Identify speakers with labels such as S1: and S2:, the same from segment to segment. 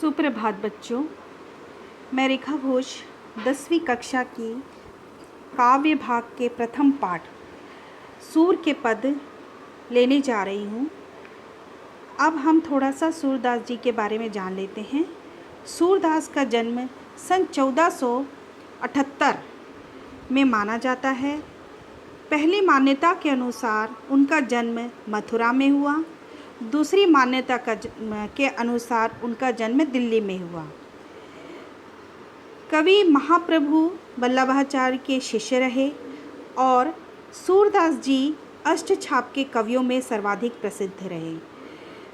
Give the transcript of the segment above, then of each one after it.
S1: सुप्रभात बच्चों। मैं रेखा घोष 10वीं कक्षा की काव्य भाग के प्रथम पाठ सूर के पद लेने जा रही हूँ। अब हम थोड़ा सा सूरदास जी के बारे में जान लेते हैं। सूरदास का जन्म सन 1478 में माना जाता है। पहली मान्यता के अनुसार उनका जन्म मथुरा में हुआ, दूसरी मान्यता के अनुसार उनका जन्म दिल्ली में हुआ। कवि महाप्रभु वल्लभाचार्य के शिष्य रहे और सूरदास जी अष्टछाप के कवियों में सर्वाधिक प्रसिद्ध रहे।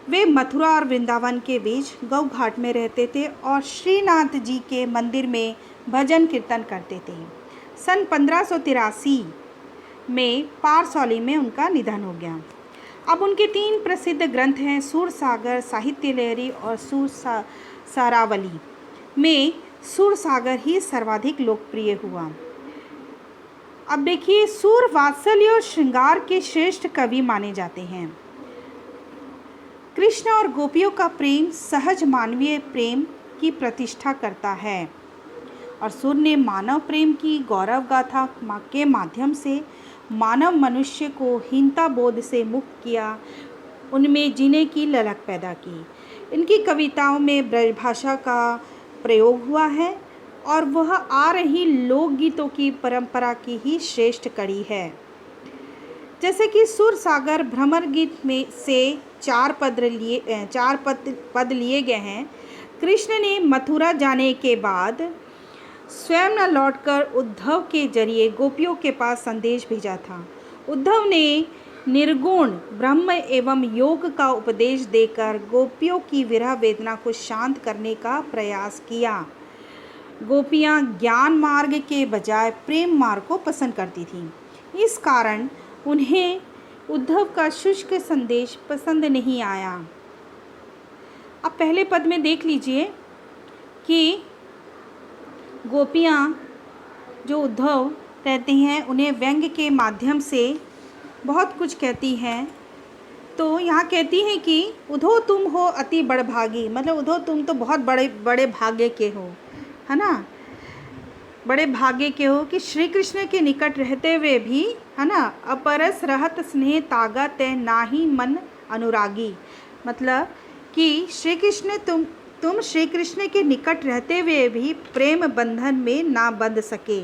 S1: वे मथुरा और वृंदावन के बीच गौ घाट में रहते थे और श्रीनाथ जी के मंदिर में भजन कीर्तन करते थे। सन 1583 में पारसौली में उनका निधन हो गया। अब उनके 3 प्रसिद्ध ग्रंथ हैं, सूरसागर, साहित्य लहरी और सारावली। में सूरसागर ही सर्वाधिक लोकप्रिय हुआ। अब देखिए, सूर वात्सल्य और श्रृंगार के श्रेष्ठ कवि माने जाते हैं। कृष्ण और गोपियों का प्रेम सहज मानवीय प्रेम की प्रतिष्ठा करता है और सूर ने मानव प्रेम की गौरव गाथा के माध्यम से मानव मनुष्य को हीनता बोध से मुक्त किया, उनमें जीने की ललक पैदा की। इनकी कविताओं में ब्रजभाषा का प्रयोग हुआ है और वह आ रही लोकगीतों की परंपरा की ही श्रेष्ठ कड़ी है। जैसे कि सूरसागर भ्रमर गीत में से 4 पद लिए गए हैं। कृष्ण ने मथुरा जाने के बाद स्वयं न लौटकर उद्धव के जरिए गोपियों के पास संदेश भेजा था। उद्धव ने निर्गुण ब्रह्म एवं योग का उपदेश देकर गोपियों की विरह वेदना को शांत करने का प्रयास किया। गोपियां ज्ञान मार्ग के बजाय प्रेम मार्ग को पसंद करती थीं। इस कारण उन्हें उद्धव का शुष्क संदेश पसंद नहीं आया। अब पहले पद में देख लीजिए कि गोपियाँ जो उद्धव कहती हैं उन्हें व्यंग्य के माध्यम से बहुत कुछ कहती हैं। तो यहाँ कहती हैं कि उद्धव तुम हो अति बड़भागी, मतलब उद्धव तुम तो बहुत बड़े भाग्य के हो, है ना, बड़े भाग्य के हो कि श्री कृष्ण के निकट रहते हुए भी, है ना, अपरस रहत स्नेह तागा तय नाही मन अनुरागी। मतलब कि श्री कृष्ण तुम श्री कृष्ण के निकट रहते हुए भी प्रेम बंधन में ना बंध सके,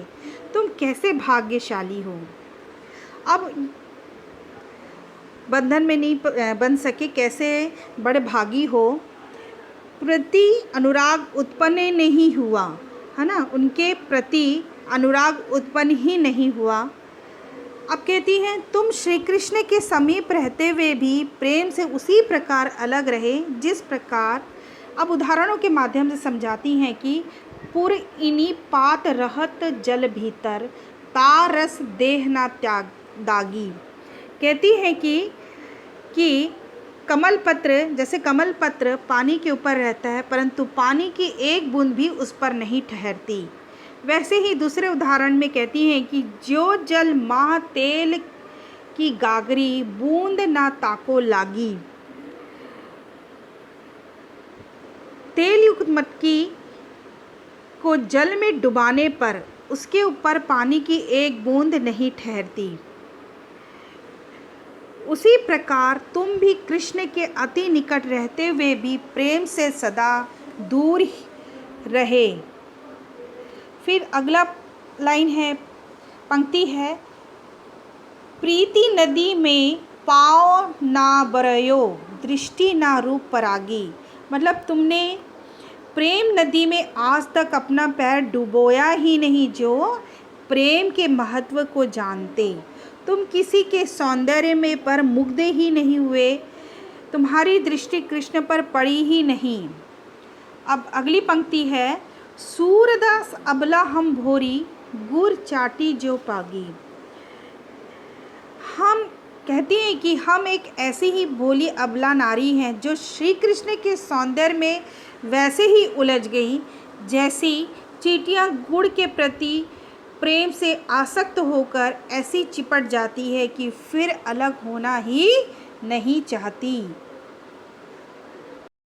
S1: तुम कैसे भाग्यशाली हो। अब बंधन में नहीं बंध सके, कैसे बड़े भागी हो। प्रति अनुराग उत्पन्न नहीं हुआ, है ना, उनके प्रति अनुराग उत्पन्न ही नहीं हुआ। अब कहती हैं तुम श्री कृष्ण के समीप रहते हुए भी प्रेम से उसी प्रकार अलग रहे जिस प्रकार। अब उदाहरणों के माध्यम से समझाती हैं कि पुर इनी पात रहत जल भीतर तारस देह ना त्याग दागी। कहती है कि कमल पत्र, जैसे कमल पत्र पानी के ऊपर रहता है परंतु पानी की एक बूंद भी उस पर नहीं ठहरती। वैसे ही दूसरे उदाहरण में कहती हैं कि जो जल माह तेल की गागरी बूंद ना ताको लागी। तेल युक्त मटकी को जल में डुबाने पर उसके ऊपर पानी की एक बूंद नहीं ठहरती। उसी प्रकार तुम भी कृष्ण के अति निकट रहते हुए भी प्रेम से सदा दूर रहे। फिर अगला लाइन है, पंक्ति है, प्रीति नदी में पाँव ना बरयो दृष्टि ना रूप परागी। मतलब तुमने प्रेम नदी में आज तक अपना पैर डुबोया ही नहीं जो प्रेम के महत्व को जानते। तुम किसी के सौंदर्य में पर मुग्ध ही नहीं हुए, तुम्हारी दृष्टि कृष्ण पर पड़ी ही नहीं। अब अगली पंक्ति है, सूरदास अबला हम भोरी गुर चाटी जो पागी। हम कहती हैं कि हम एक ऐसी ही भोली अबला नारी हैं जो श्री कृष्ण के सौंदर्य में वैसे ही उलझ गई जैसी चींटियां गुड़ के प्रति प्रेम से आसक्त होकर ऐसी चिपट जाती है कि फिर अलग होना ही नहीं चाहती।